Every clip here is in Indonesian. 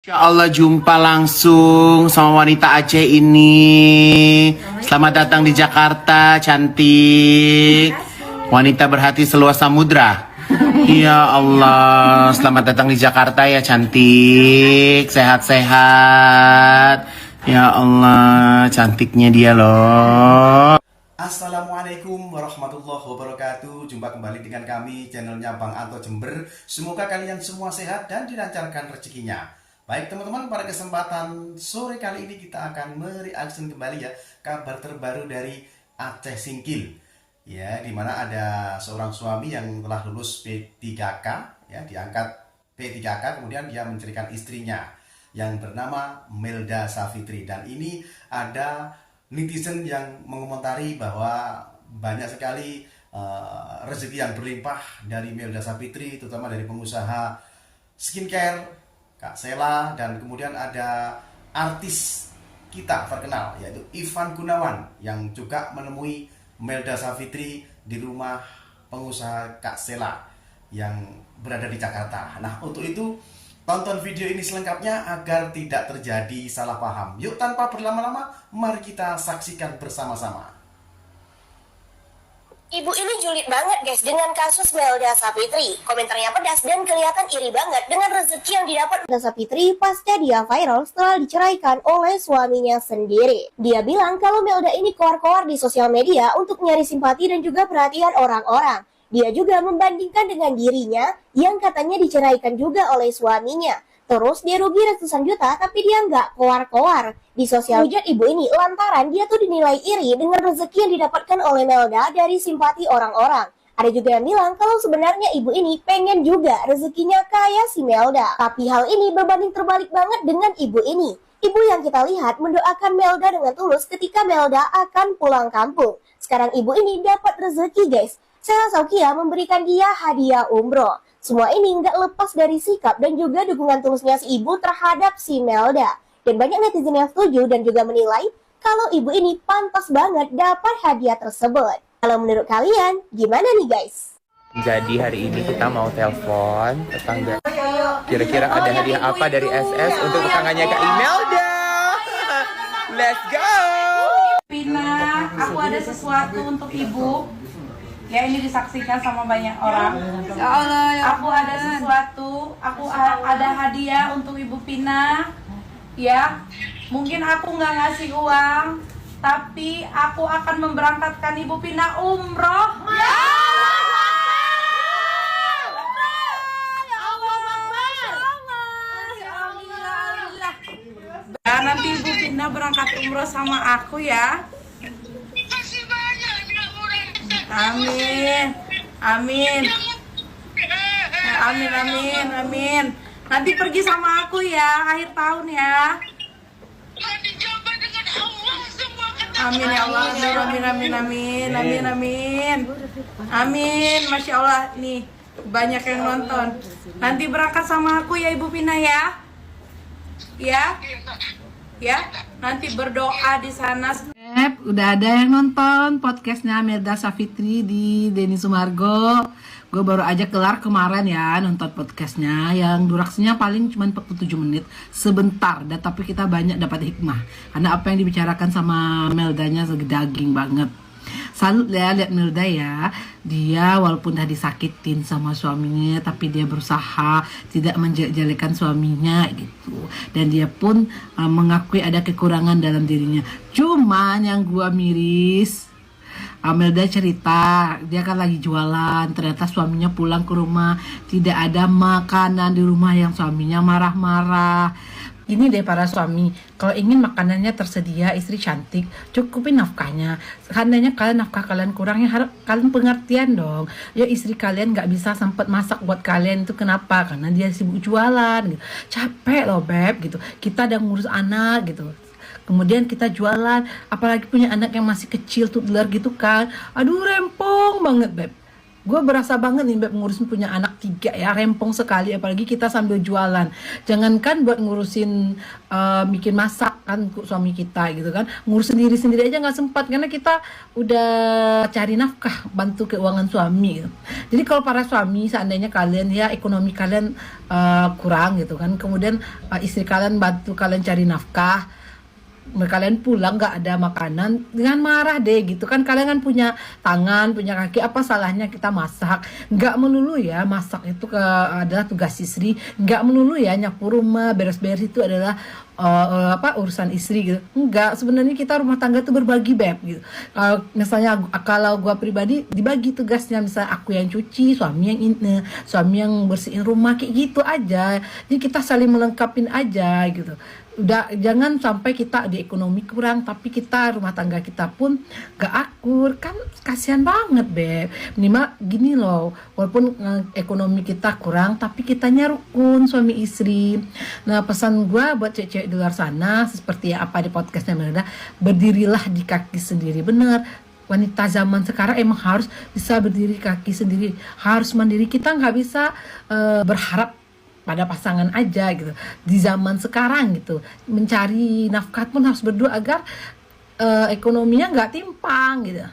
Insya Allah jumpa langsung sama wanita Aceh ini. Selamat datang di Jakarta, cantik. Wanita berhati seluas samudra. Ya Allah, selamat datang di Jakarta ya cantik. Sehat-sehat. Ya Allah, cantiknya dia loh. Assalamualaikum warahmatullahi wabarakatuh. Jumpa kembali dengan kami, channelnya Bang Anto Jember. Semoga kalian semua sehat dan dilancarkan rezekinya. Baik teman-teman, pada kesempatan sore kali ini kita akan mereaction kembali ya kabar terbaru dari Aceh Singkil. Ya, dimana ada seorang suami yang telah lulus P3K, ya, diangkat P3K, kemudian dia menceritakan istrinya yang bernama Melda Safitri. Dan ini ada netizen yang mengomentari bahwa banyak sekali rezeki yang berlimpah dari Melda Safitri, terutama dari pengusaha skincare Kak Sela, dan kemudian ada artis kita terkenal yaitu Ivan Gunawan yang juga menemui Melda Safitri di rumah pengusaha Kak Sela yang berada di Jakarta. Nah, untuk itu tonton video ini selengkapnya agar tidak terjadi salah paham. Yuk, tanpa berlama-lama, mari kita saksikan bersama-sama. Ibu ini julid banget guys dengan kasus Melda Safitri. Komentarnya pedas dan kelihatan iri banget dengan rezeki yang didapat Melda Safitri pasca dia viral setelah diceraikan oleh suaminya sendiri. Dia bilang kalau Melda ini keluar-keluar di sosial media untuk nyari simpati dan juga perhatian orang-orang. Dia juga membandingkan dengan dirinya yang katanya diceraikan juga oleh suaminya. Terus dia rugi ratusan juta tapi dia nggak keluar-keluar di sosial media ibu ini lantaran dia tuh dinilai iri dengan rezeki yang didapatkan oleh Melda dari simpati orang-orang. Ada juga yang bilang kalau sebenarnya ibu ini pengen juga rezekinya kayak si Melda. Tapi hal ini berbanding terbalik banget dengan ibu ini. Ibu yang kita lihat mendoakan Melda dengan tulus ketika Melda akan pulang kampung. Sekarang ibu ini dapat rezeki guys. Sela Saukia memberikan dia hadiah umroh. Semua ini nggak lepas dari sikap dan juga dukungan tulusnya si ibu terhadap si Melda. Dan banyak netizen yang setuju dan juga menilai kalau ibu ini pantas banget dapat hadiah tersebut. Kalau menurut kalian, gimana nih guys? Jadi hari ini kita mau telepon tetangga. Kira-kira ada hadiah apa dari SS untuk tetangganya Kak Imelda? Let's go! Pina, aku ada sesuatu untuk ibu. Ya, ini disaksikan sama banyak orang. Ya Allah, ya aku ada sesuatu, aku ada hadiah untuk Ibu Pina. Ya, mungkin aku nggak ngasih uang, tapi aku akan memberangkatkan Ibu Pina umroh. Ya! Ya, nanti Ibu Pina berangkat umroh sama aku ya. Amin, amin, amin, amin, amin. Nanti pergi sama aku ya, akhir tahun ya. Amin ya Allah, amin, amin, amin, amin, amin, amin. Masya Allah, nih banyak yang nonton. Nanti berangkat sama aku ya Ibu Pina ya, ya. Nanti berdoa di sana. udah ada yang nonton podcastnya Melda Safitri di Denny Sumargo. Gue baru aja kelar kemarin ya nonton podcastnya yang durasinya paling cuma 47 menit, sebentar. Dan tapi kita banyak dapat hikmah karena apa yang dibicarakan sama Meldanya segedaging banget. Salut ya lihat Melda ya. Dia walaupun udah disakitin sama suaminya tapi dia berusaha tidak menjelek-jelekan suaminya gitu. Dan dia pun mengakui ada kekurangan dalam dirinya. Cuman yang gua miris, Melda cerita dia kan lagi jualan, ternyata suaminya pulang ke rumah tidak ada makanan di rumah, yang suaminya marah-marah. Ini deh para suami, kalau ingin makanannya tersedia, istri cantik, cukupin nafkahnya. Seandainya kalian nafkah kalian kurang, ya harap kalian pengertian dong. Ya istri kalian nggak bisa sempat masak buat kalian itu kenapa? Karena dia sibuk jualan gitu. Capek loh beb gitu. Kita ada ngurus anak gitu. Kemudian kita jualan, apalagi punya anak yang masih kecil toddler gitu kan. Aduh rempong banget beb. Gue berasa banget nih beb ngurusin punya anak 3 ya, rempong sekali, apalagi kita sambil jualan. Jangankan buat ngurusin bikin masak kan suami kita gitu kan, ngurus sendiri aja nggak sempat karena kita udah cari nafkah bantu keuangan suami gitu. Jadi kalau para suami seandainya kalian ya ekonomi kalian kurang gitu kan, kemudian istri kalian bantu kalian cari nafkah, kalian pulang nggak ada makanan, dengan marah deh gitu kan. Kalian kan punya tangan, punya kaki, apa salahnya kita masak? Nggak melulu ya masak itu adalah tugas istri, nggak melulu ya nyapu rumah, beres-beres itu adalah urusan istri gitu. Enggak, sebenarnya kita rumah tangga tuh berbagi beb gitu. Misalnya kalau gua pribadi dibagi tugasnya, misalnya aku yang cuci, suami yang bersihin rumah, kayak gitu aja. Jadi kita saling melengkapin aja gitu. Udah, jangan sampai kita di ekonomi kurang tapi kita rumah tangga kita pun gak akur, kan kasihan banget beb. Minimal gini loh, walaupun ekonomi kita kurang tapi kitanya rukun suami istri. Nah, pesan gue buat cewek-cewek di luar sana seperti apa di podcastnya Melda, berdirilah di kaki sendiri. Bener, wanita zaman sekarang emang harus bisa berdiri kaki sendiri, harus mandiri. Kita nggak bisa berharap pada pasangan aja gitu. Di zaman sekarang gitu, mencari nafkah pun harus berdoa agar ekonominya nggak timpang gitu.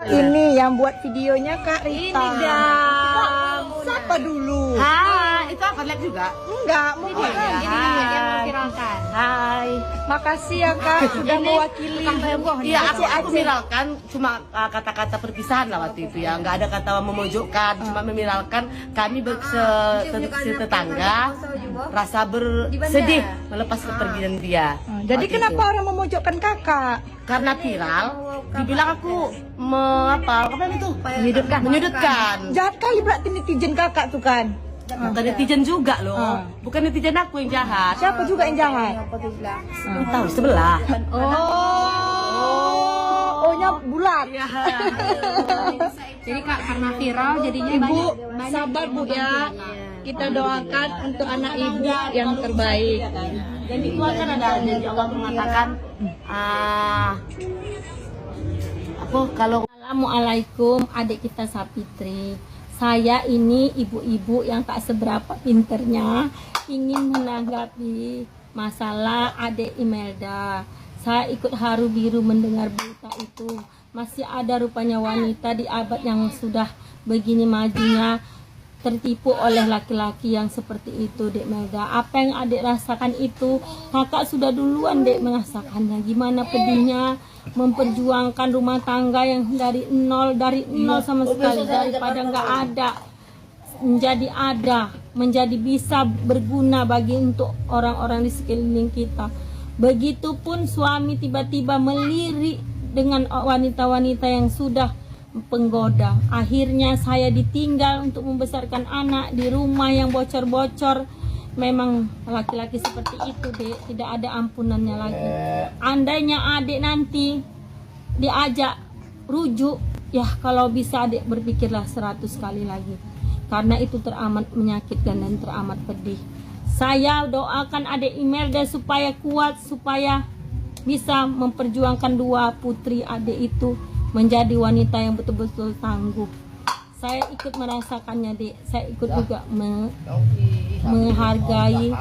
Ini yang buat videonya Kak Rita. Ini dong. Siapa dulu? Hai, itu aku lihat juga. Enggak, mau buat Jadi dia memviralkan. Hai. Makasih ya Kak sudah mewakili. Iya, aku viralkan cuma kata-kata perpisahan lah waktu itu ya. Nggak ada kata memojokkan, cuma memiralkan kami tetangga rasa bersedih melepas kepergian dia. Jadi Waktu kenapa itu. orang memojokkan Kakak? Karena viral, dibilang aku apa itu? Menyudutkan. Jahat kali berarti netizen Kakak tuh kan. Bukan netizen juga loh. Bukan netizen aku yang jahat. Siapa juga yang jahat? Tahu sebelah. Oh-nya bulat. Jadi Kak, karena viral jadinya Ibu sabar Bu ya. Kita doakan untuk anak Ibu yang terbaik. Dan itu kan ada janji Allah mengatakan kalau Assalamualaikum adik kita Sapitri. Saya ini ibu-ibu yang tak seberapa pinternya ingin menanggapi masalah adik Imelda. Saya ikut haru biru mendengar berita itu. Masih ada rupanya wanita di abad yang sudah begini majunya tertipu oleh laki-laki yang seperti itu, Dek Melda. Apa yang adik rasakan itu, kakak sudah duluan Dek merasakannya. Gimana pedihnya memperjuangkan rumah tangga yang dari nol sama sekali, daripada nggak ada menjadi bisa berguna bagi untuk orang-orang di sekeliling kita. Begitupun suami tiba-tiba melirik dengan wanita-wanita yang sudah penggoda. Akhirnya saya ditinggal untuk membesarkan anak di rumah yang bocor-bocor. Memang laki-laki seperti itu Dek, tidak ada ampunannya lagi. Andainya adik nanti diajak rujuk, ya kalau bisa adik berpikirlah 100 kali lagi. Karena itu teramat menyakitkan dan teramat pedih. Saya doakan adik Imelda supaya kuat, supaya bisa memperjuangkan dua putri adik itu menjadi wanita yang betul-betul tangguh. Saya ikut merasakannya Dek. Saya ikut juga menghargai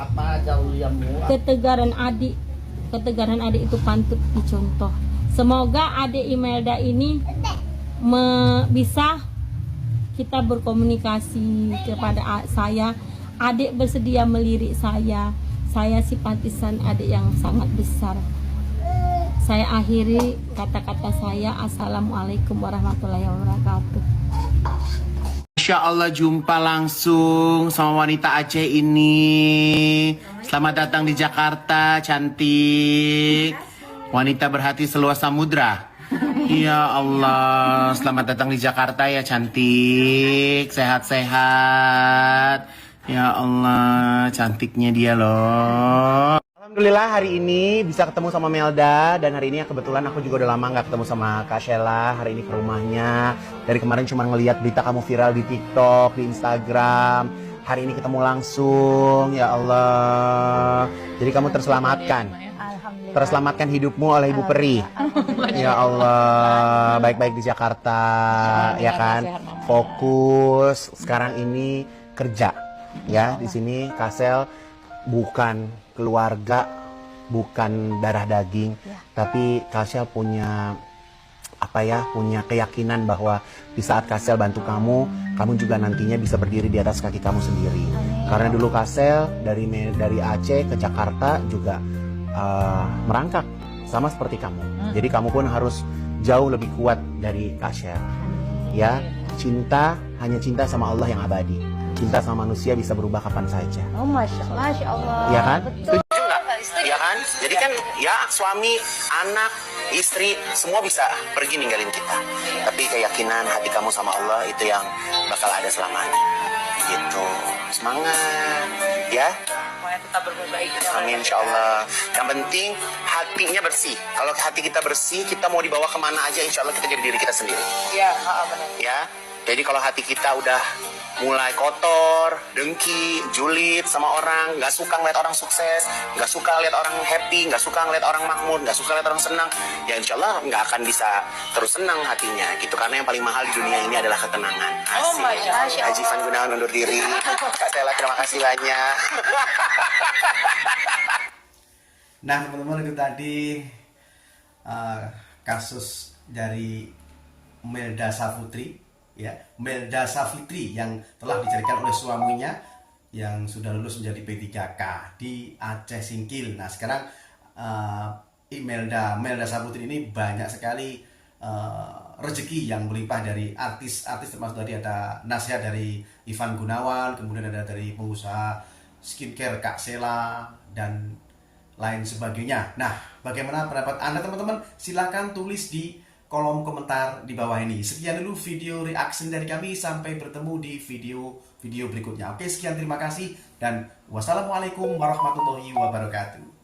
ketegaran adik. Ketegaran adik itu patut dicontoh. Semoga adik Imelda ini bisa kita berkomunikasi kepada saya. Adik bersedia melirik saya. Saya simpatisan adik yang sangat besar. Saya akhiri kata-kata saya. Assalamualaikum warahmatullahi wabarakatuh. Masya Allah, jumpa langsung sama wanita Aceh ini. Selamat datang di Jakarta, cantik. Wanita berhati seluas samudra. Ya Allah, selamat datang di Jakarta ya cantik. Sehat-sehat. Ya Allah, cantiknya dia loh. Alhamdulillah hari ini bisa ketemu sama Melda. Dan hari ini kebetulan aku juga udah lama gak ketemu sama Kak Sheila. Hari ini ke rumahnya. Dari kemarin cuma ngeliat berita kamu viral di TikTok, di Instagram. Hari ini ketemu langsung. Ya Allah, jadi kamu terselamatkan. Terselamatkan hidupmu oleh Ibu Peri. Ya Allah, baik-baik di Jakarta. Ya kan, fokus sekarang ini kerja. Ya, di sini Kasel bukan keluarga bukan darah daging, tapi Kak Syel punya punya keyakinan bahwa di saat Kak Syel bantu kamu juga nantinya bisa berdiri di atas kaki kamu sendiri. Karena dulu Kak Syel dari Aceh ke Jakarta juga merangkak sama seperti kamu. Jadi kamu pun harus jauh lebih kuat dari Kak Syel. Ya, hanya cinta sama Allah yang abadi. Cinta sama manusia bisa berubah kapan saja. Oh, Masya Allah. Iya kan? Betul. Ya kan? Jadi kan ya suami, anak, istri semua bisa pergi ninggalin kita. Tapi keyakinan hati kamu sama Allah itu yang bakal ada selamanya. Gitu. Semangat ya. Semuanya tetap berbaik. Amin insyaallah. Yang penting hatinya bersih. Kalau hati kita bersih, kita mau dibawa kemana aja insyaallah kita jadi diri kita sendiri. Iya, benar. Ya. Jadi kalau hati kita udah mulai kotor, dengki, julid sama orang, nggak suka ngeliat orang sukses, nggak suka lihat orang happy, nggak suka ngeliat orang makmur, nggak suka lihat orang senang, ya insya Allah nggak akan bisa terus senang hatinya gitu. Karena yang paling mahal di dunia ini adalah ketenangan. Asik. Haji Van Gunawan undur diri. Kak Sela terima kasih banyak. Nah teman-teman, itu tadi kasus dari Melda Safitri, ya, Melda Safitri yang telah diceraikan oleh suaminya yang sudah lulus menjadi P3K di Aceh Singkil. Nah sekarang Melda Safitri ini banyak sekali rezeki yang melimpah dari artis-artis, termasuk tadi ada nasihat dari Ivan Gunawan, kemudian ada dari pengusaha skincare Kak Sela dan lain sebagainya. Nah bagaimana pendapat Anda teman-teman? Silahkan tulis di kolom komentar di bawah ini. Sekian dulu video reaction dari kami. Sampai bertemu di video berikutnya. Oke, sekian, terima kasih dan wassalamualaikum warahmatullahi wabarakatuh.